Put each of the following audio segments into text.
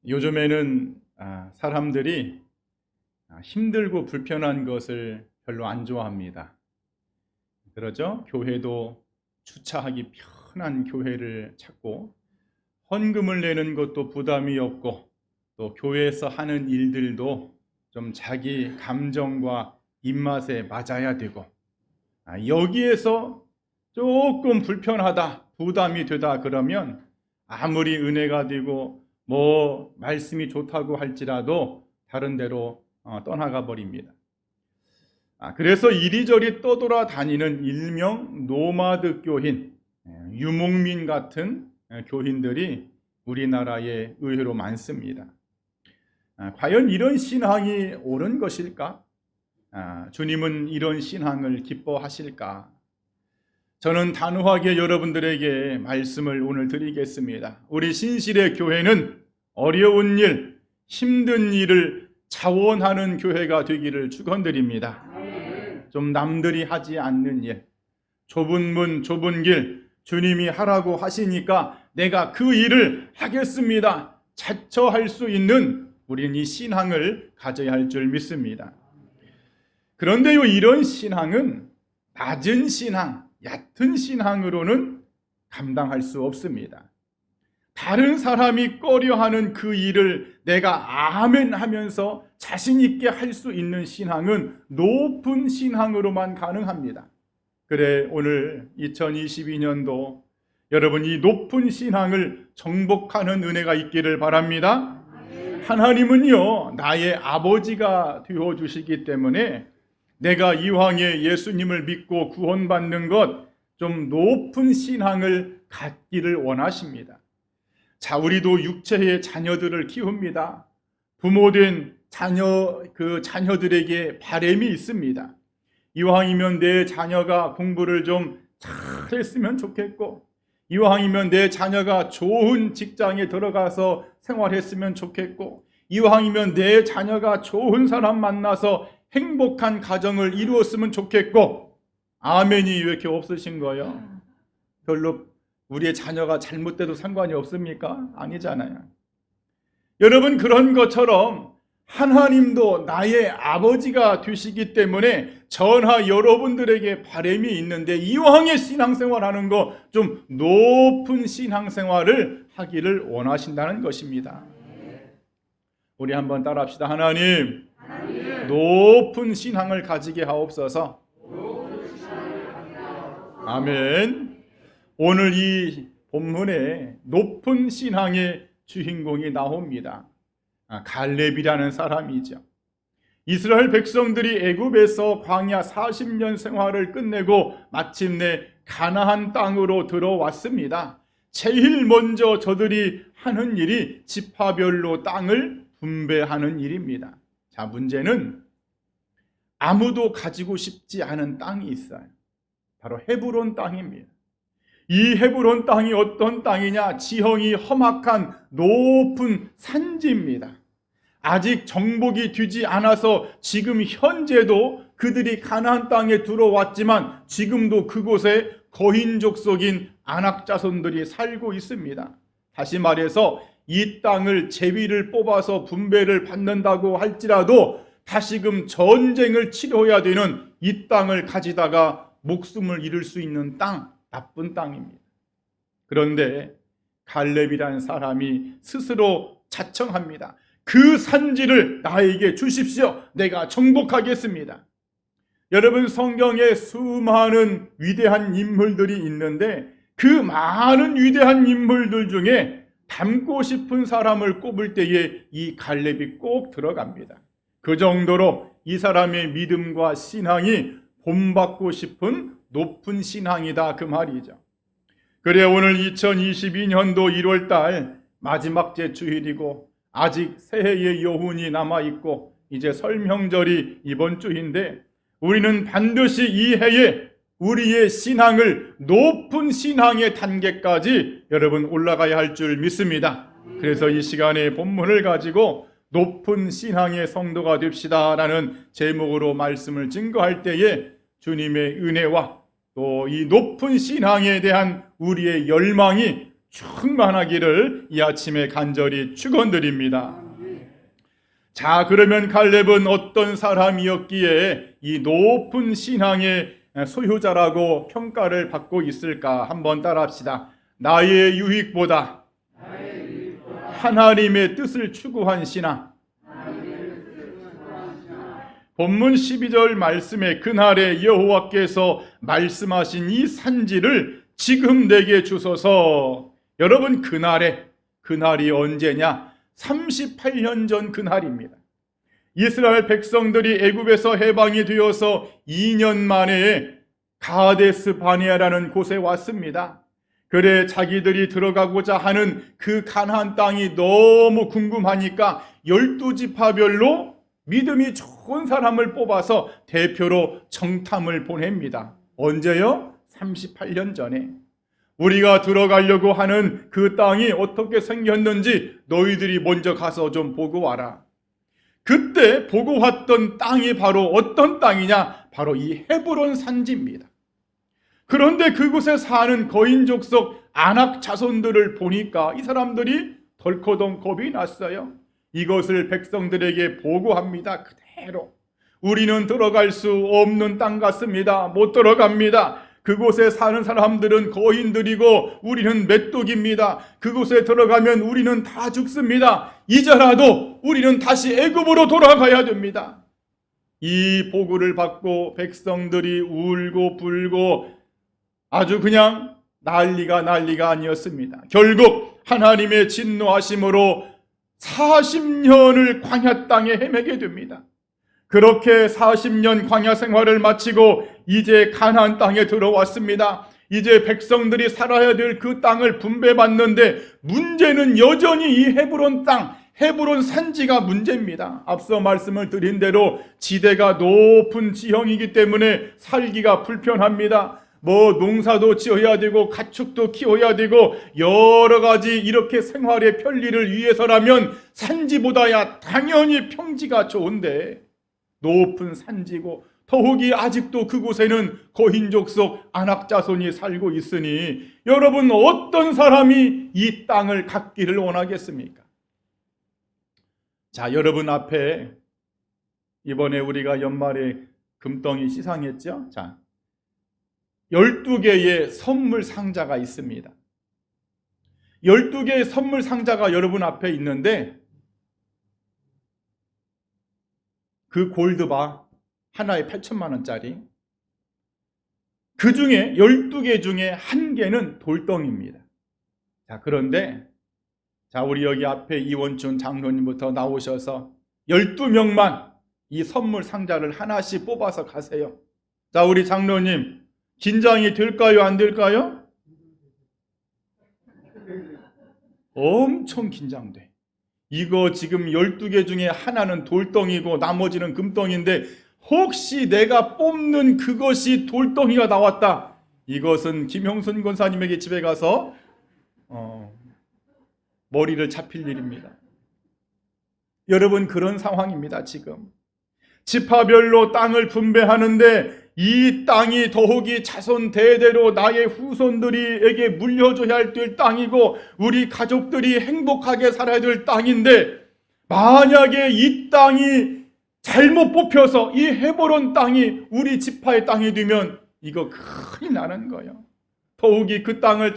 요즘에는 사람들이 힘들고 불편한 것을 별로 안 좋아합니다. 그러죠? 교회도 주차하기 편한 교회를 찾고, 헌금을 내는 것도 부담이 없고, 또 교회에서 하는 일들도 좀 자기 감정과 입맛에 맞아야 되고, 여기에서 조금 불편하다, 부담이 되다 그러면 아무리 은혜가 되고 말씀이 좋다고 할지라도 다른 데로 떠나가 버립니다. 그래서 이리저리 떠돌아다니는 일명 노마드 교인, 유목민 같은 교인들이 우리나라에 의외로 많습니다. 과연 이런 신앙이 옳은 것일까? 주님은 이런 신앙을 기뻐하실까? 저는 단호하게 여러분들에게 말씀을 오늘 드리겠습니다. 우리 신실의 교회는 어려운 일, 힘든 일을 자원하는 교회가 되기를 축원드립니다. 좀 남들이 하지 않는 일, 좁은 문, 좁은 길, 주님이 하라고 하시니까 내가 그 일을 하겠습니다. 자처할 수 있는 우리는 이 신앙을 가져야 할 줄 믿습니다. 그런데요, 이런 신앙은 낮은 신앙, 얕은 신앙으로는 감당할 수 없습니다. 다른 사람이 꺼려하는 그 일을 내가 아멘 하면서 자신 있게 할 수 있는 신앙은 높은 신앙으로만 가능합니다. 그래, 오늘 2022년도 여러분 이 높은 신앙을 정복하는 은혜가 있기를 바랍니다. 하나님은요, 나의 아버지가 되어주시기 때문에 내가 이왕에 예수님을 믿고 구원받는 것, 좀 높은 신앙을 갖기를 원하십니다. 자, 우리도 육체의 자녀들을 키웁니다. 부모된 자녀들에게 바람이 있습니다. 이왕이면 내 자녀가 공부를 좀 잘했으면 좋겠고, 이왕이면 내 자녀가 좋은 직장에 들어가서 생활했으면 좋겠고, 이왕이면 내 자녀가 좋은 사람 만나서 행복한 가정을 이루었으면 좋겠고, 아멘이 왜 이렇게 없으신 거예요? 별로 우리의 자녀가 잘못돼도 상관이 없습니까? 아니잖아요. 여러분, 그런 것처럼 하나님도 나의 아버지가 되시기 때문에 전하 여러분들에게 바람이 있는데, 이왕의 신앙생활하는 거 좀 높은 신앙생활을 하기를 원하신다는 것입니다. 우리 한번 따라합시다. 하나님, 높은 신앙을 가지게 하옵소서. 아멘. 오늘 이 본문에 높은 신앙의 주인공이 나옵니다. 갈렙이라는 사람이죠. 이스라엘 백성들이 애굽에서 광야 40년 생활을 끝내고 마침내 가나안 땅으로 들어왔습니다. 제일 먼저 저들이 하는 일이 지파별로 땅을 분배하는 일입니다. 자, 문제는 아무도 가지고 싶지 않은 땅이 있어요. 바로 헤브론 땅입니다. 이 헤브론 땅이 어떤 땅이냐? 지형이 험악한 높은 산지입니다. 아직 정복이 되지 않아서 지금 현재도 그들이 가나안 땅에 들어왔지만 지금도 그곳에 거인족 속인 아낙 자손들이 살고 있습니다. 다시 말해서 이 땅을 제위를 뽑아서 분배를 받는다고 할지라도 다시금 전쟁을 치러야 되는 이 땅을 가지다가 목숨을 잃을 수 있는 땅, 나쁜 땅입니다. 그런데 갈렙이라는 사람이 스스로 자청합니다. 그 산지를 나에게 주십시오. 내가 정복하겠습니다. 여러분, 성경에 수많은 위대한 인물들이 있는데 그 많은 위대한 인물들 중에 닮고 싶은 사람을 꼽을 때에 이 갈렙이 꼭 들어갑니다. 그 정도로 이 사람의 믿음과 신앙이 본받고 싶은 높은 신앙이다, 그 말이죠. 그래, 오늘 2022년도 1월달 마지막 째 주일이고 아직 새해의 여운이 남아있고 이제 설 명절이 이번 주인데, 우리는 반드시 이 해에 우리의 신앙을 높은 신앙의 단계까지 여러분 올라가야 할 줄 믿습니다. 그래서 이 시간에 본문을 가지고 높은 신앙의 성도가 됩시다 라는 제목으로 말씀을 증거할 때에 주님의 은혜와 또 이 높은 신앙에 대한 우리의 열망이 충만하기를 이 아침에 간절히 축원드립니다. 자, 그러면 갈렙은 어떤 사람이었기에 이 높은 신앙의 소유자라고 평가를 받고 있을까? 한번 따라합시다. 나의 유익보다 하나님의 뜻을 추구한 신앙. 본문 12절 말씀에 그날에 여호와께서 말씀하신 이 산지를 지금 내게 주소서. 여러분, 그날이 언제냐? 38년 전 그날입니다. 이스라엘 백성들이 애굽에서 해방이 되어서 2년 만에 가데스 바네아라는 곳에 왔습니다. 그래 자기들이 들어가고자 하는 그 가나안 땅이 너무 궁금하니까 12지파별로 믿음이 좋은 사람을 뽑아서 대표로 정탐을 보냅니다. 언제요? 38년 전에. 우리가 들어가려고 하는 그 땅이 어떻게 생겼는지 너희들이 먼저 가서 좀 보고 와라. 그때 보고 왔던 땅이 바로 어떤 땅이냐? 바로 이 헤브론 산지입니다. 그런데 그곳에 사는 거인족속 아낙 자손들을 보니까 이 사람들이 덜커덩 겁이 났어요. 이것을 백성들에게 보고합니다. 그대로 우리는 들어갈 수 없는 땅 같습니다. 못 들어갑니다. 그곳에 사는 사람들은 거인들이고 우리는 메뚜기입니다. 그곳에 들어가면 우리는 다 죽습니다. 이제라도 우리는 다시 애굽으로 돌아가야 됩니다. 이 보고를 받고 백성들이 울고 불고 아주 그냥 난리가 아니었습니다. 결국 하나님의 진노하심으로 40년을 광야 땅에 헤매게 됩니다. 그렇게 40년 광야 생활을 마치고 이제 가나안 땅에 들어왔습니다. 이제 백성들이 살아야 될 그 땅을 분배받는데 문제는 여전히 이 헤브론 땅, 헤브론 산지가 문제입니다. 앞서 말씀을 드린 대로 지대가 높은 지형이기 때문에 살기가 불편합니다. 농사도 지어야 되고 가축도 키워야 되고 여러 가지 이렇게 생활의 편리를 위해서라면 산지보다야 당연히 평지가 좋은데 높은 산지고 더욱이 아직도 그곳에는 거인족 속 아낙 자손이 살고 있으니 여러분, 어떤 사람이 이 땅을 갖기를 원하겠습니까? 자, 여러분 앞에 이번에 우리가 연말에 금덩이 시상했죠? 자, 12개의 선물 상자가 있습니다. 12개의 선물 상자가 여러분 앞에 있는데 그 골드바 하나에 8천만 원짜리, 그 중에 12개 중에 1개는 돌덩이입니다. 자, 그런데 자, 우리 여기 앞에 이원춘 장로님부터 나오셔서 12명만 이 선물 상자를 하나씩 뽑아서 가세요. 자, 우리 장로님 긴장이 될까요? 안 될까요? 엄청 긴장돼. 이거 지금 12개 중에 하나는 돌덩이고 나머지는 금덩인데 혹시 내가 뽑는 그것이 돌덩이가 나왔다. 이것은 김형순 권사님에게 집에 가서 머리를 잡힐 일입니다. 여러분, 그런 상황입니다. 지금 지파별로 땅을 분배하는데 이 땅이 더욱이 자손 대대로 나의 후손들에게 물려줘야 될 땅이고 우리 가족들이 행복하게 살아야 될 땅인데 만약에 이 땅이 잘못 뽑혀서 이 헤브론 땅이 우리 지파의 땅이 되면 이거 큰일 나는 거예요. 더욱이 그 땅을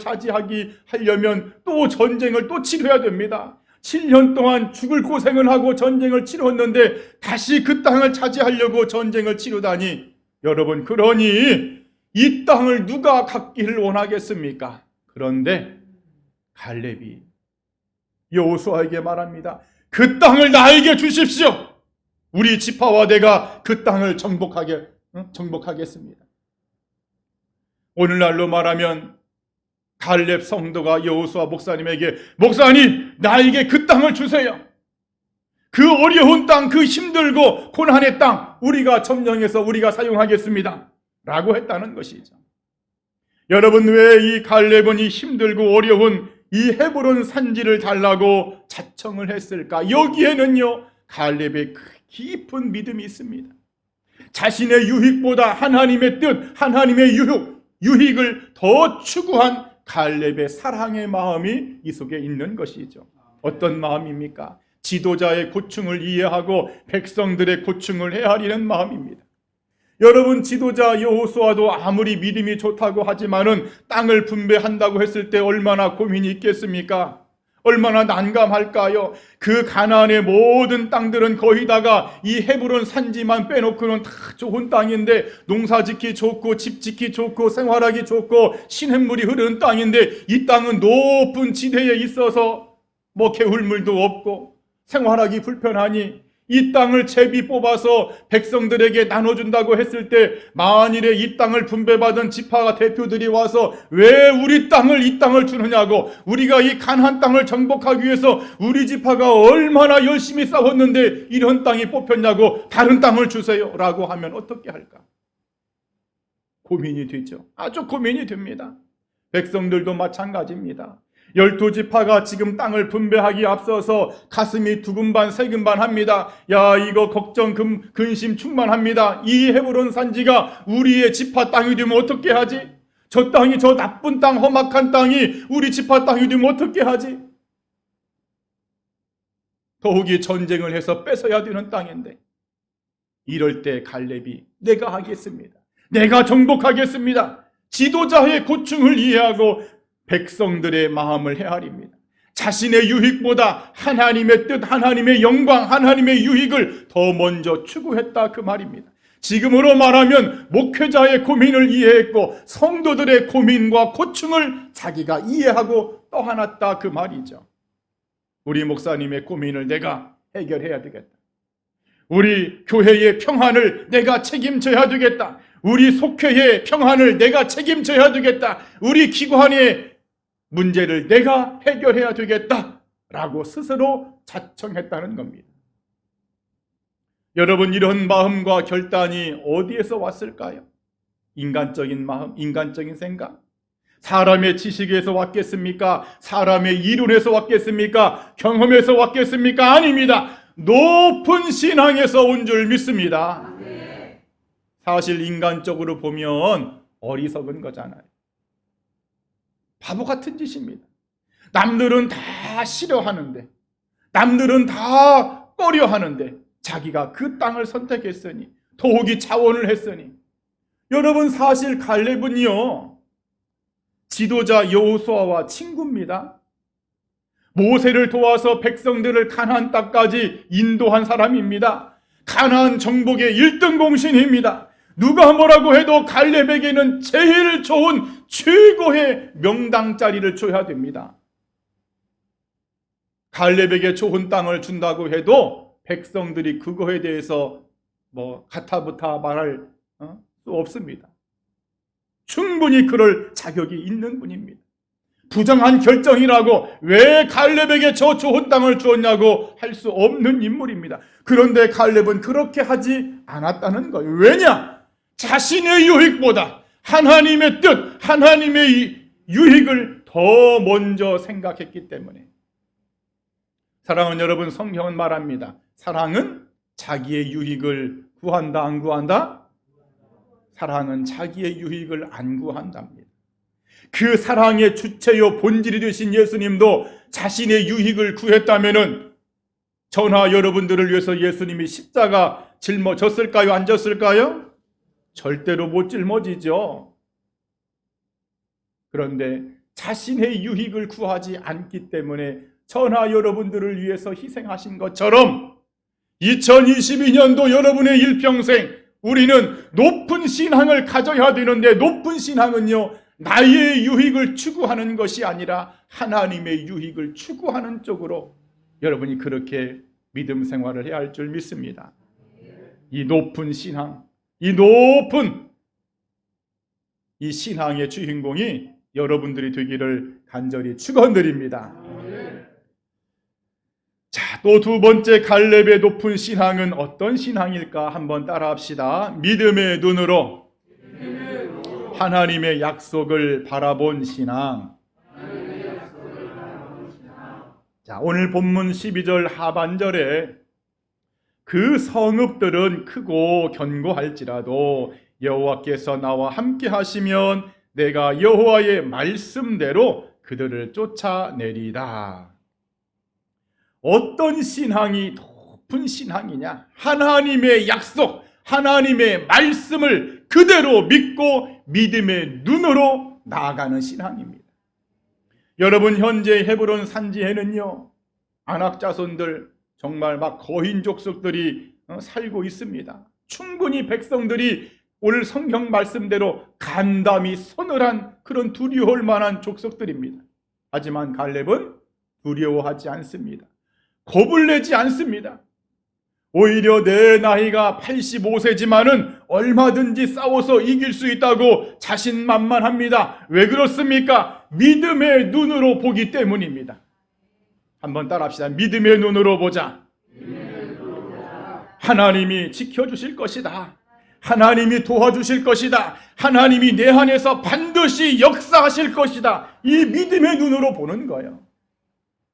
하려면 또 전쟁을 또 치러야 됩니다. 7년 동안 죽을 고생을 하고 전쟁을 치렀는데 다시 그 땅을 차지하려고 전쟁을 치르다니 여러분, 그러니 이 땅을 누가 갖기를 원하겠습니까? 그런데 갈렙이 여호수아에게 말합니다. 그 땅을 나에게 주십시오. 우리 지파와 내가 그 땅을 정복하겠습니다. 오늘날로 말하면 갈렙 성도가 여호수아 목사님에게 목사님, 나에게 그 땅을 주세요. 그 어려운 땅, 그 힘들고 고난의 땅 우리가 점령해서 우리가 사용하겠습니다 라고 했다는 것이죠. 여러분, 왜 이 갈렙은 이 힘들고 어려운 이 헤브론 산지를 달라고 자청을 했을까? 여기에는요 갈렙의 깊은 믿음이 있습니다. 자신의 유익보다 하나님의 뜻, 하나님의 유익을 더 추구한 갈렙의 사랑의 마음이 이 속에 있는 것이죠. 어떤 마음입니까? 지도자의 고충을 이해하고 백성들의 고충을 헤아리는 마음입니다. 여러분, 지도자 여호수아도 아무리 믿음이 좋다고 하지만은 땅을 분배한다고 했을 때 얼마나 고민이 있겠습니까? 얼마나 난감할까요? 그 가나안의 모든 땅들은 거의 다가 이 헤브론 산지만 빼놓고는 다 좋은 땅인데, 농사짓기 좋고 집짓기 좋고 생활하기 좋고 시냇물이 흐르는 땅인데, 이 땅은 높은 지대에 있어서 개울물도 없고 생활하기 불편하니 이 땅을 제비 뽑아서 백성들에게 나눠준다고 했을 때, 만일에 이 땅을 분배받은 지파 대표들이 와서 왜 우리 땅을 이 땅을 주느냐고, 우리가 이 가나안 땅을 정복하기 위해서 우리 지파가 얼마나 열심히 싸웠는데 이런 땅이 뽑혔냐고, 다른 땅을 주세요 라고 하면 어떻게 할까? 고민이 되죠. 아주 고민이 됩니다. 백성들도 마찬가지입니다. 12지파가 지금 땅을 분배하기 앞서서 가슴이 두근반 세근반 합니다. 야, 이거 걱정 근심 충만합니다. 이 헤브론 산지가 우리의 지파 땅이 되면 어떻게 하지? 저 땅이, 저 나쁜 땅, 험악한 땅이 우리 지파 땅이 되면 어떻게 하지? 더욱이 전쟁을 해서 뺏어야 되는 땅인데, 이럴 때 갈렙이 내가 하겠습니다. 내가 정복하겠습니다. 지도자의 고충을 이해하고 백성들의 마음을 헤아립니다. 자신의 유익보다 하나님의 뜻, 하나님의 영광, 하나님의 유익을 더 먼저 추구했다, 그 말입니다. 지금으로 말하면 목회자의 고민을 이해했고 성도들의 고민과 고충을 자기가 이해하고 떠안았다, 그 말이죠. 우리 목사님의 고민을 내가 해결해야 되겠다. 우리 교회의 평안을 내가 책임져야 되겠다. 우리 속회의 평안을 내가 책임져야 되겠다. 우리 기관의 문제를 내가 해결해야 되겠다라고 스스로 자청했다는 겁니다. 여러분, 이런 마음과 결단이 어디에서 왔을까요? 인간적인 마음, 인간적인 생각? 사람의 지식에서 왔겠습니까? 사람의 이론에서 왔겠습니까? 경험에서 왔겠습니까? 아닙니다. 높은 신앙에서 온 줄 믿습니다. 사실 인간적으로 보면 어리석은 거잖아요. 바보 같은 짓입니다. 남들은 다 싫어하는데, 남들은 다 꺼려하는데 자기가 그 땅을 선택했으니, 더욱이 자원을 했으니. 여러분, 사실 갈렙은요, 지도자 여호수아와 친구입니다. 모세를 도와서 백성들을 가나안 땅까지 인도한 사람입니다. 가나안 정복의 1등 공신입니다. 누가 뭐라고 해도 갈렙에게는 제일 좋은 최고의 명당 자리를 줘야 됩니다. 갈렙에게 좋은 땅을 준다고 해도 백성들이 그거에 대해서 가타부타 말할 수 없습니다. 충분히 그럴 자격이 있는 분입니다. 부정한 결정이라고 왜 갈렙에게 저 좋은 땅을 주었냐고 할 수 없는 인물입니다. 그런데 갈렙은 그렇게 하지 않았다는 거예요. 왜냐? 자신의 유익보다 하나님의 뜻, 하나님의 유익을 더 먼저 생각했기 때문에. 사랑하는 여러분, 성경은 말합니다. 사랑은 자기의 유익을 구한다, 안 구한다? 사랑은 자기의 유익을 안 구한답니다. 그 사랑의 주체요 본질이 되신 예수님도 자신의 유익을 구했다면은 저나 여러분들을 위해서 예수님이 십자가 짊어졌을까요? 안 졌을까요? 절대로 못 짊어지죠. 그런데 자신의 유익을 구하지 않기 때문에 저나 여러분들을 위해서 희생하신 것처럼 2022년도 여러분의 일평생 우리는 높은 신앙을 가져야 되는데, 높은 신앙은요, 나의 유익을 추구하는 것이 아니라 하나님의 유익을 추구하는 쪽으로 여러분이 그렇게 믿음 생활을 해야 할 줄 믿습니다. 이 높은 신앙, 이 높은 이 신앙의 주인공이 여러분들이 되기를 간절히 축원드립니다. 자, 또 두 번째 갈렙의 높은 신앙은 어떤 신앙일까? 한번 따라합시다. 믿음의 눈으로 하나님의 약속을 바라본 신앙. 자, 오늘 본문 12절 하반절에 그 성읍들은 크고 견고할지라도 여호와께서 나와 함께 하시면 내가 여호와의 말씀대로 그들을 쫓아내리다. 어떤 신앙이 높은 신앙이냐? 하나님의 약속, 하나님의 말씀을 그대로 믿고 믿음의 눈으로 나아가는 신앙입니다. 여러분, 현재 헤브론 산지에는요, 아낙 자손들, 정말 막 거인 족속들이 살고 있습니다. 충분히 백성들이 오늘 성경 말씀대로 간담이 서늘한 그런 두려워할 만한 족속들입니다. 하지만 갈렙은 두려워하지 않습니다. 겁을 내지 않습니다. 오히려 내 나이가 85세지만은 얼마든지 싸워서 이길 수 있다고 자신만만합니다. 왜 그렇습니까? 믿음의 눈으로 보기 때문입니다. 한번 따라합시다. 믿음의 눈으로 보자. 하나님이 지켜주실 것이다. 하나님이 도와주실 것이다. 하나님이 내 안에서 반드시 역사하실 것이다. 이 믿음의 눈으로 보는 거예요.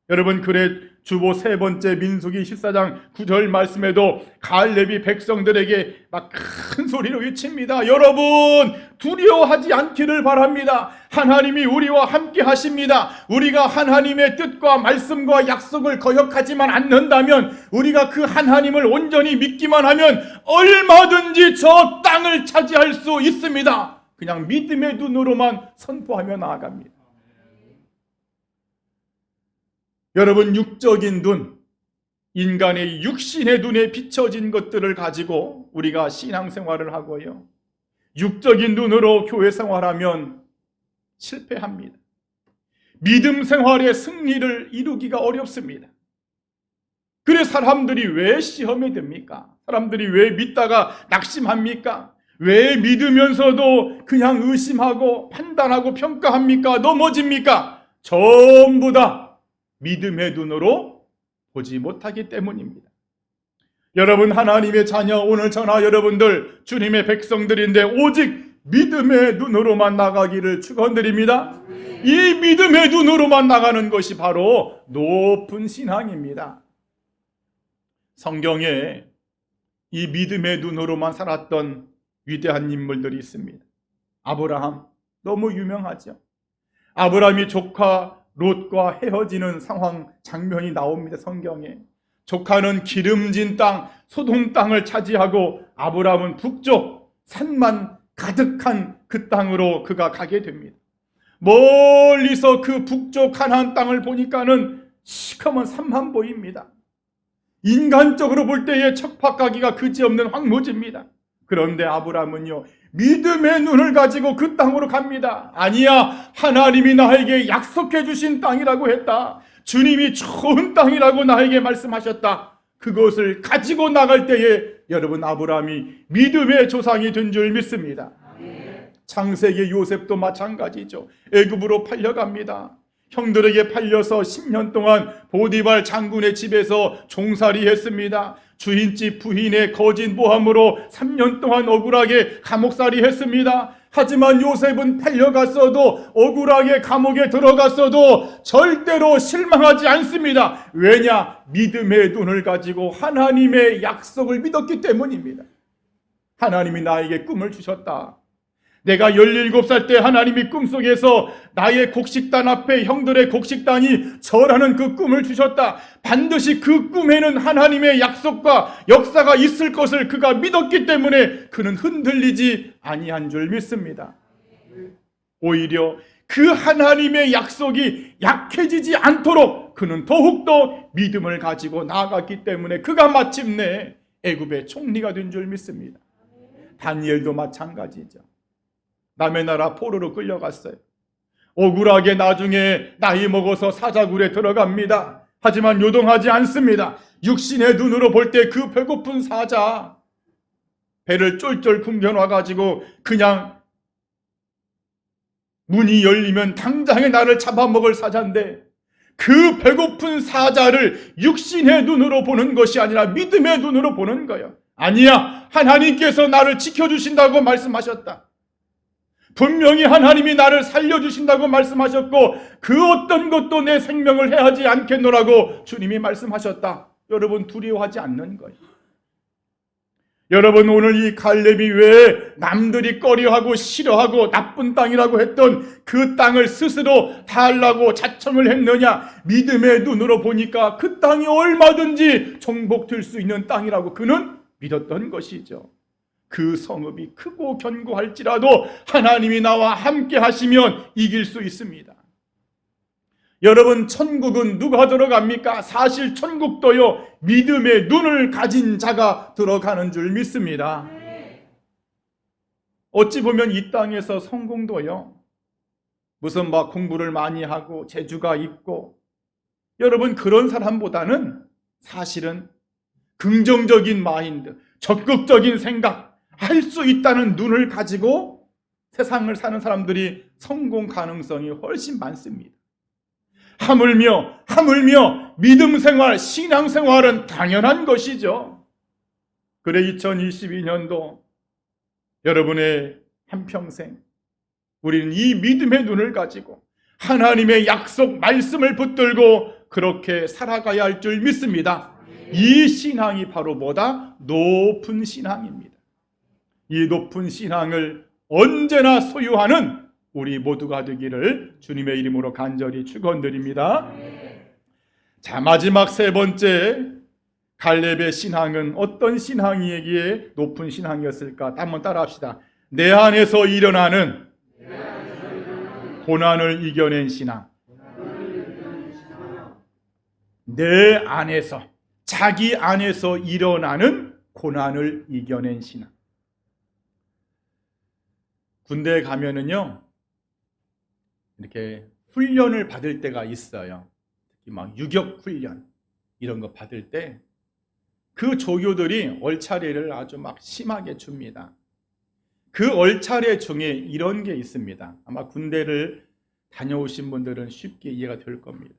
여러분, 그래 주보 3번째 민수기 14장 9절 말씀에도 갈렙이 백성들에게 막 큰 소리로 외칩니다. 여러분, 두려워하지 않기를 바랍니다. 하나님이 우리와 함께 하십니다. 우리가 하나님의 뜻과 말씀과 약속을 거역하지만 않는다면, 우리가 그 하나님을 온전히 믿기만 하면 얼마든지 저 땅을 차지할 수 있습니다. 그냥 믿음의 눈으로만 선포하며 나아갑니다. 여러분, 육적인 눈, 인간의 육신의 눈에 비춰진 것들을 가지고 우리가 신앙생활을 하고요, 육적인 눈으로 교회 생활하면 실패합니다. 믿음 생활의 승리를 이루기가 어렵습니다. 그래서 사람들이 왜 시험에 듭니까? 사람들이 왜 믿다가 낙심합니까? 왜 믿으면서도 그냥 의심하고 판단하고 평가합니까? 넘어집니까? 전부 다 믿음의 눈으로 보지 못하기 때문입니다. 여러분, 하나님의 자녀, 오늘 저나 여러분들 주님의 백성들인데 오직 믿음의 눈으로만 나가기를 축원드립니다. 이 믿음의 눈으로만 나가는 것이 바로 높은 신앙입니다. 성경에 이 믿음의 눈으로만 살았던 위대한 인물들이 있습니다. 아브라함, 너무 유명하죠. 아브라함이 조카 롯과 헤어지는 상황 장면이 나옵니다. 성경에. 조카는 기름진 땅 소돔 땅을 차지하고 아브라함은 북쪽 산만 가득한 그 땅으로 그가 가게 됩니다. 멀리서 그 북쪽 가나안 땅을 보니까는 시커먼 산만 보입니다. 인간적으로 볼 때의 척박하기가 그지없는 황무지입니다. 그런데 아브라함은요, 믿음의 눈을 가지고 그 땅으로 갑니다. 아니야, 하나님이 나에게 약속해 주신 땅이라고 했다. 주님이 좋은 땅이라고 나에게 말씀하셨다. 그것을 가지고 나갈 때에 여러분, 아브라함이 믿음의 조상이 된 줄 믿습니다. 창세기 요셉도 마찬가지죠. 애굽으로 팔려갑니다. 형들에게 팔려서 10년 동안 보디발 장군의 집에서 종살이 했습니다. 주인집 부인의 거짓 모함으로 3년 동안 억울하게 감옥살이 했습니다. 하지만 요셉은 팔려갔어도, 억울하게 감옥에 들어갔어도 절대로 실망하지 않습니다. 왜냐? 믿음의 눈을 가지고 하나님의 약속을 믿었기 때문입니다. 하나님이 나에게 꿈을 주셨다. 내가 17살 때 하나님이 꿈속에서 나의 곡식단 앞에 형들의 곡식단이 절하는 그 꿈을 주셨다. 반드시 그 꿈에는 하나님의 약속과 역사가 있을 것을 그가 믿었기 때문에 그는 흔들리지 아니한 줄 믿습니다. 오히려 그 하나님의 약속이 약해지지 않도록 그는 더욱더 믿음을 가지고 나아갔기 때문에 그가 마침내 애굽의 총리가 된 줄 믿습니다. 다니엘도 마찬가지죠. 남의 나라 포로로 끌려갔어요. 억울하게 나중에 나이 먹어서 사자굴에 들어갑니다. 하지만 요동하지 않습니다. 육신의 눈으로 볼 때 그 배고픈 사자, 배를 쫄쫄 굶겨놔가지고 그냥 문이 열리면 당장에 나를 잡아먹을 사자인데, 그 배고픈 사자를 육신의 눈으로 보는 것이 아니라 믿음의 눈으로 보는 거예요. 아니야, 하나님께서 나를 지켜주신다고 말씀하셨다. 분명히 하나님이 나를 살려주신다고 말씀하셨고 그 어떤 것도 내 생명을 해하지 않겠노라고 주님이 말씀하셨다. 여러분, 두려워하지 않는 거예요. 여러분, 오늘 이 갈렙이 왜 남들이 꺼려하고 싫어하고 나쁜 땅이라고 했던 그 땅을 스스로 달라고 자청을 했느냐? 믿음의 눈으로 보니까 그 땅이 얼마든지 정복될 수 있는 땅이라고 그는 믿었던 것이죠. 그 성읍이 크고 견고할지라도 하나님이 나와 함께 하시면 이길 수 있습니다. 여러분, 천국은 누가 들어갑니까? 사실 천국도요, 믿음의 눈을 가진 자가 들어가는 줄 믿습니다. 어찌 보면 이 땅에서 성공도요, 무슨 막 공부를 많이 하고 재주가 있고, 여러분, 그런 사람보다는 사실은 긍정적인 마인드, 적극적인 생각, 할 수 있다는 눈을 가지고 세상을 사는 사람들이 성공 가능성이 훨씬 많습니다. 하물며 믿음 생활, 신앙 생활은 당연한 것이죠. 그래 2022년도 여러분의 한평생 우리는 이 믿음의 눈을 가지고 하나님의 약속 말씀을 붙들고 그렇게 살아가야 할 줄 믿습니다. 이 신앙이 바로 뭐다? 높은 신앙입니다. 이 높은 신앙을 언제나 소유하는 우리 모두가 되기를 주님의 이름으로 간절히 축원드립니다. 자, 마지막 세 번째, 갈렙의 신앙은 어떤 신앙이기에 높은 신앙이었을까? 한번 따라합시다. 내 안에서 일어나는 고난을 이겨낸 신앙. 내 안에서, 자기 안에서 일어나는 고난을 이겨낸 신앙. 군대에 가면은요, 이렇게 훈련을 받을 때가 있어요. 특히 막 유격 훈련 이런 거 받을 때 그 조교들이 얼차례를 아주 막 심하게 줍니다. 그 얼차례 중에 이런 게 있습니다. 아마 군대를 다녀오신 분들은 쉽게 이해가 될 겁니다.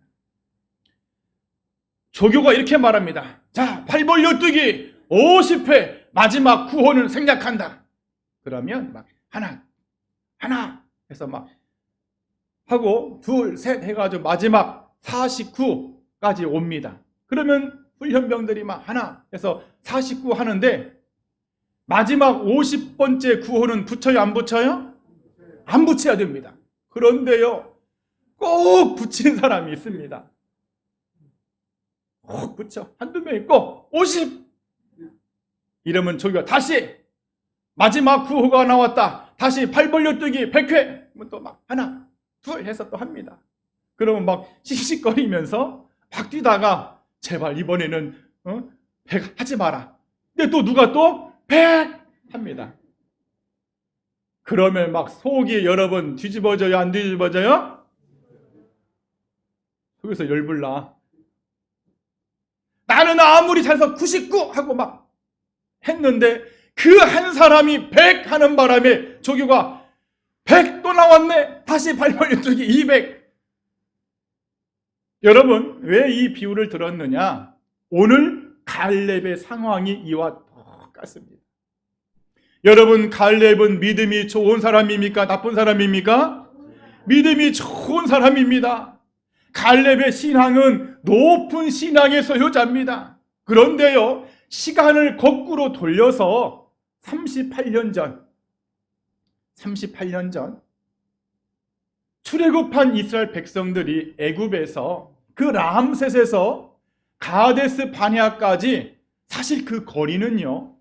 조교가 이렇게 말합니다. 자, 팔 벌려 뛰기 50회 마지막 구호는 생략한다. 그러면 막 하나 해서 막 하고 둘, 셋 해가지고 마지막 49까지 옵니다. 그러면 훈련병들이 막 하나 해서 49 하는데 마지막 50번째 구호는 붙여요, 안 붙여요? 안 붙여야 됩니다. 그런데요, 꼭 붙이는 사람이 있습니다. 꼭 붙여. 한두 명 있고 50! 이러면 저기가 다시 마지막 구호가 나왔다. 다시 팔 벌려 뛰기 100회. 또 막 하나, 둘 해서 또 합니다. 그러면 막 씩씩거리면서 막 뛰다가 제발 이번에는 100 하지 마라. 근데 또 누가 또 100 합니다. 그러면 막 속이 여러분 뒤집어져요, 안 뒤집어져요? 속에서 열불나. 나는 아무리 잘해서 99 하고 막 했는데 그 한 사람이 100 하는 바람에 조교가 100 또 나왔네. 다시 팔 벌려 뛰기 200. 여러분, 왜 이 비유를 들었느냐? 오늘 갈렙의 상황이 이와 똑같습니다. 여러분, 갈렙은 믿음이 좋은 사람입니까? 나쁜 사람입니까? 믿음이 좋은 사람입니다. 갈렙의 신앙은 높은 신앙의 소유자입니다. 그런데요, 시간을 거꾸로 돌려서 38년 전 출애굽한 이스라엘 백성들이 애굽에서 그 람셋에서 가데스 바네아까지 사실 그 거리는요,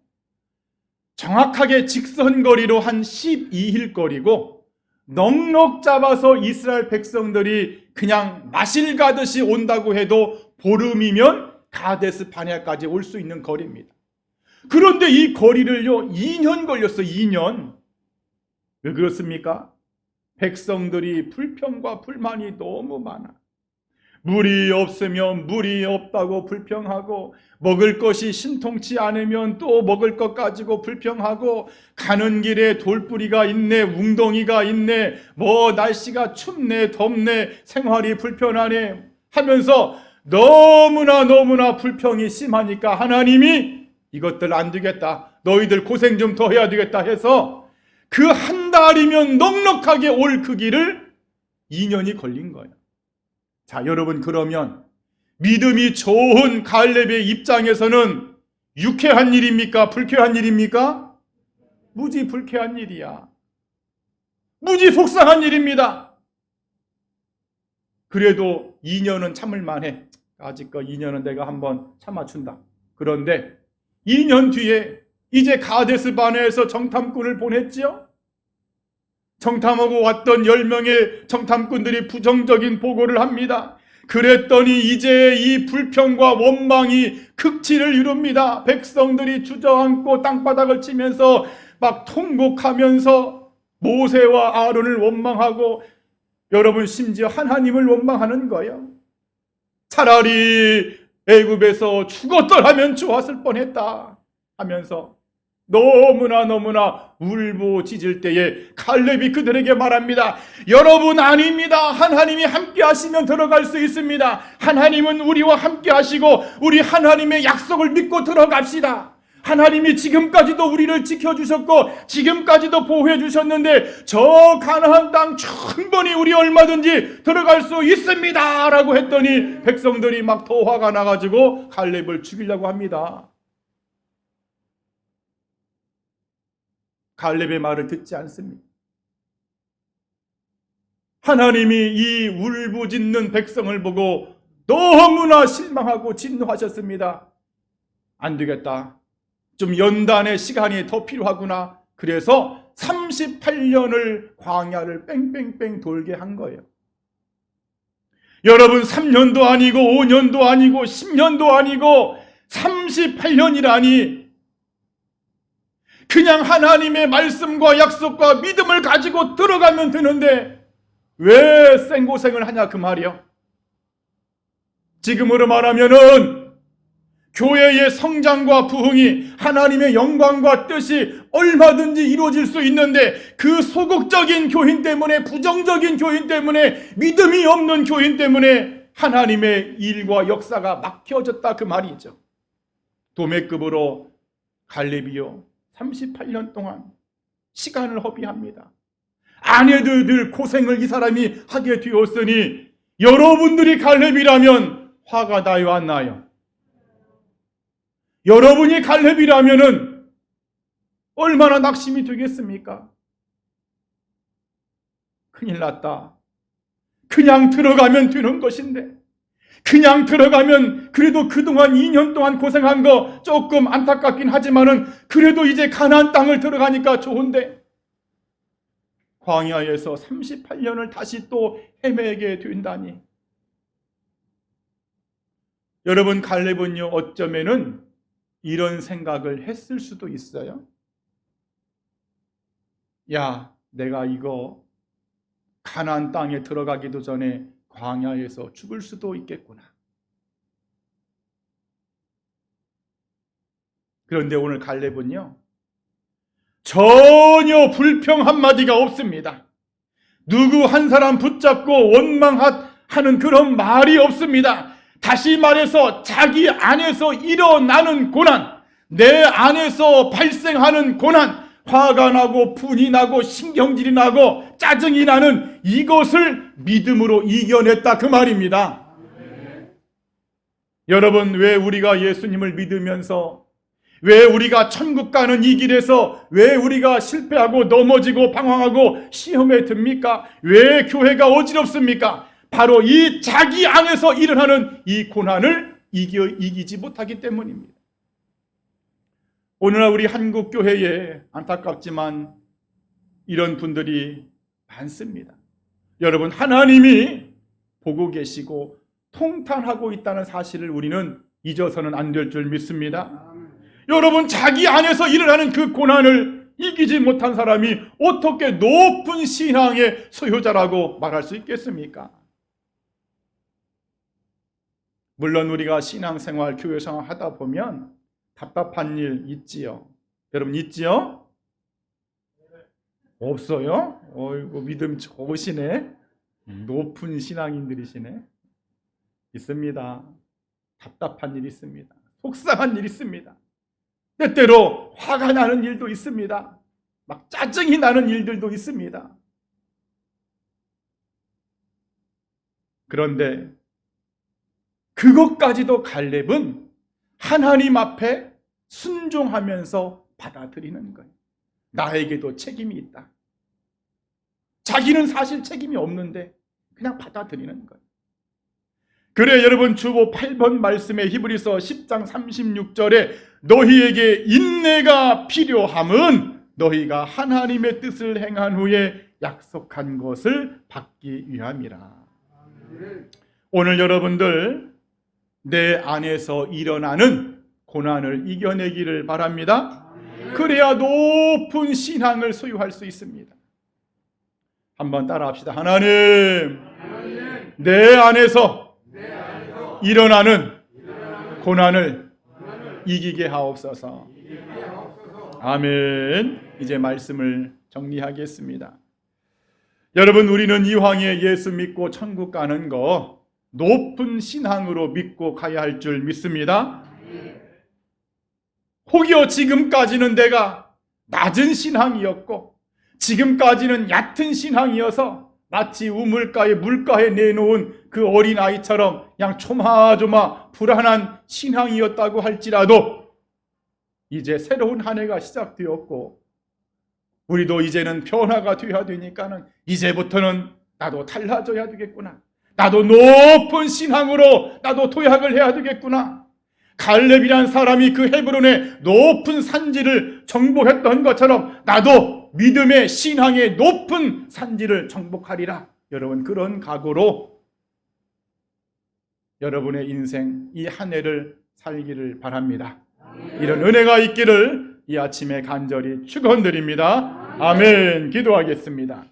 정확하게 직선거리로 한 12일 거리고 넉넉 잡아서 이스라엘 백성들이 그냥 마실 가듯이 온다고 해도 보름이면 가데스 바네아까지 올 수 있는 거리입니다. 그런데 이 거리를요 2년 걸렸어요. 2년. 왜 그렇습니까? 백성들이 불평과 불만이 너무 많아. 물이 없으면 물이 없다고 불평하고, 먹을 것이 신통치 않으면 또 먹을 것 가지고 불평하고, 가는 길에 돌뿌리가 있네, 웅덩이가 있네, 뭐 날씨가 춥네, 덥네, 생활이 불편하네 하면서 너무나 불평이 심하니까 하나님이 이것들 안 되겠다, 너희들 고생 좀 더 해야 되겠다 해서 그 한 달이면 넉넉하게 올 그 길을 2년이 걸린 거예요. 자, 여러분, 그러면 믿음이 좋은 갈렙의 입장에서는 유쾌한 일입니까? 불쾌한 일입니까? 무지 불쾌한 일이야. 무지 속상한 일입니다. 그래도 2년은 참을 만해. 아직껏 2년은 내가 한번 참아준다. 그런데 2년 뒤에 이제 가데스 바네에서 정탐꾼을 보냈지요. 정탐하고 왔던 10명의 정탐꾼들이 부정적인 보고를 합니다. 그랬더니 이제 이 불평과 원망이 극치를 이룹니다. 백성들이 주저앉고 땅바닥을 치면서 막 통곡하면서 모세와 아론을 원망하고, 여러분 심지어 하나님을 원망하는 거예요. 차라리 애굽에서 죽었더라면 좋았을 뻔했다 하면서 너무나 울부짖을 때에 갈렙이 그들에게 말합니다. 여러분, 아닙니다. 하나님이 함께 하시면 들어갈 수 있습니다. 하나님은 우리와 함께 하시고 우리 하나님의 약속을 믿고 들어갑시다. 하나님이 지금까지도 우리를 지켜주셨고 지금까지도 보호해 주셨는데 저 가나안 땅 충분히 우리 얼마든지 들어갈 수 있습니다 라고 했더니 백성들이 막 더 화가 나가지고 갈렙을 죽이려고 합니다. 갈렙의 말을 듣지 않습니다. 하나님이 이 울부짖는 백성을 보고 너무나 실망하고 진노하셨습니다. 안 되겠다. 좀 연단의 시간이 더 필요하구나. 그래서 38년을 광야를 뺑뺑뺑 돌게 한 거예요. 여러분, 3년도 아니고 5년도 아니고 10년도 아니고 38년이라니, 그냥 하나님의 말씀과 약속과 믿음을 가지고 들어가면 되는데 왜 생고생을 하냐 그 말이요. 지금으로 말하면은 교회의 성장과 부흥이 하나님의 영광과 뜻이 얼마든지 이루어질 수 있는데 그 소극적인 교인 때문에, 부정적인 교인 때문에, 믿음이 없는 교인 때문에 하나님의 일과 역사가 막혀졌다 그 말이죠. 도매급으로 갈렙이요 38년 동안 시간을 허비합니다. 아내들 늘 고생을 이 사람이 하게 되었으니 여러분들이 갈렙이라면 화가 나요, 안 나요? 여러분이 갈렙이라면은 얼마나 낙심이 되겠습니까? 큰일 났다. 그냥 들어가면 되는 것인데, 그냥 들어가면 그래도 그동안 2년 동안 고생한 거 조금 안타깝긴 하지만은 그래도 이제 가나안 땅을 들어가니까 좋은데 광야에서 38년을 다시 또 헤매게 된다니. 여러분, 갈렙은요 어쩌면은 이런 생각을 했을 수도 있어요. 야, 내가 이거 가나안 땅에 들어가기도 전에 광야에서 죽을 수도 있겠구나. 그런데 오늘 갈렙은요 전혀 불평 한마디가 없습니다. 누구 한 사람 붙잡고 원망하는 그런 말이 없습니다. 다시 말해서 자기 안에서 일어나는 고난, 내 안에서 발생하는 고난, 화가 나고 분이 나고 신경질이 나고 짜증이 나는 이것을 믿음으로 이겨냈다 그 말입니다. 여러분, 왜 우리가 예수님을 믿으면서, 왜 우리가 천국 가는 이 길에서 왜 우리가 실패하고 넘어지고 방황하고 시험에 듭니까? 왜 교회가 어지럽습니까? 바로 이 자기 안에서 일어나는 이 고난을 이기지 못하기 때문입니다. 오늘날 우리 한국 교회에 안타깝지만 이런 분들이 많습니다. 여러분, 하나님이 보고 계시고 통탄하고 있다는 사실을 우리는 잊어서는 안 될 줄 믿습니다. 여러분, 자기 안에서 일어나는 그 고난을 이기지 못한 사람이 어떻게 높은 신앙의 소유자라고 말할 수 있겠습니까? 물론 우리가 신앙생활, 교회생활 하다 보면 답답한 일 있지요. 여러분, 있지요? 없어요? 어이구, 믿음 좋으시네. 높은 신앙인들이시네. 있습니다. 답답한 일 있습니다. 속상한 일 있습니다. 때때로 화가 나는 일도 있습니다. 막 짜증이 나는 일들도 있습니다. 그런데 그것까지도 갈렙은 하나님 앞에 순종하면서 받아들이는 거예요. 나에게도 책임이 있다. 자기는 사실 책임이 없는데 그냥 받아들이는 거예요. 그래 여러분, 주보 8번 말씀에 히브리서 10장 36절에 너희에게 인내가 필요함은 너희가 하나님의 뜻을 행한 후에 약속한 것을 받기 위함이라. 오늘 여러분들 내 안에서 일어나는 고난을 이겨내기를 바랍니다. 그래야 높은 신앙을 소유할 수 있습니다. 한번 따라합시다. 하나님, 내 안에서 일어나는 고난을 이기게 하옵소서. 아멘. 이제 말씀을 정리하겠습니다. 여러분, 우리는 이황에 예수 믿고 천국 가는 거 높은 신앙으로 믿고 가야 할 줄 믿습니다. 혹여 지금까지는 내가 낮은 신앙이었고 지금까지는 얕은 신앙이어서 마치 우물가에 물가에 내놓은 그 어린아이처럼 그냥 조마조마 불안한 신앙이었다고 할지라도 이제 새로운 한 해가 시작되었고 우리도 이제는 변화가 되어야 되니까는 이제부터는 나도 달라져야 되겠구나. 나도 높은 신앙으로 나도 도약을 해야 되겠구나. 갈렙이란 사람이 그 헤브론의 높은 산지를 정복했던 것처럼 나도 믿음의 신앙의 높은 산지를 정복하리라. 여러분, 그런 각오로 여러분의 인생 이 한 해를 살기를 바랍니다. 이런 은혜가 있기를 이 아침에 간절히 축원드립니다. 아멘. 기도하겠습니다.